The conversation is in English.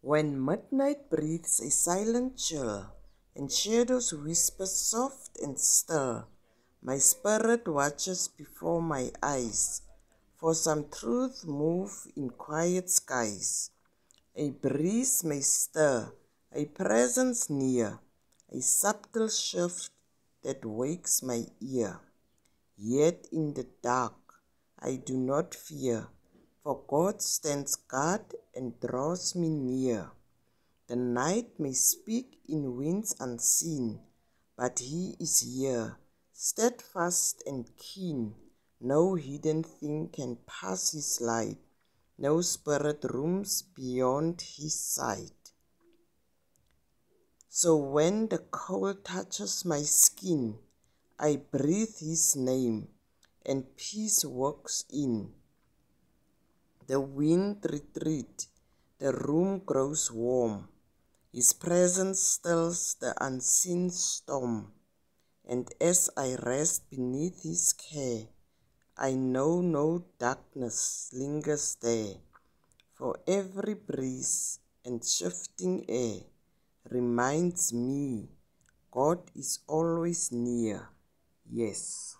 When midnight breathes a silent chill, and shadows whisper soft and still, my spirit watches before my eyes, for some truth move in quiet skies. A breeze may stir, a presence near, a subtle shift that wakes my ear. Yet in the dark I do not fear, for God stands guard and draws me near. The night may speak in winds unseen, but He is here, steadfast and keen. No hidden thing can pass His light, no spirit roams beyond His sight. So when the cold touches my skin, I breathe His name, and peace walks in. The wind retreats, the room grows warm. His presence stills the unseen storm. And as I rest beneath His care, I know no darkness lingers there. For every breeze and shifting air reminds me God is always near. Yes.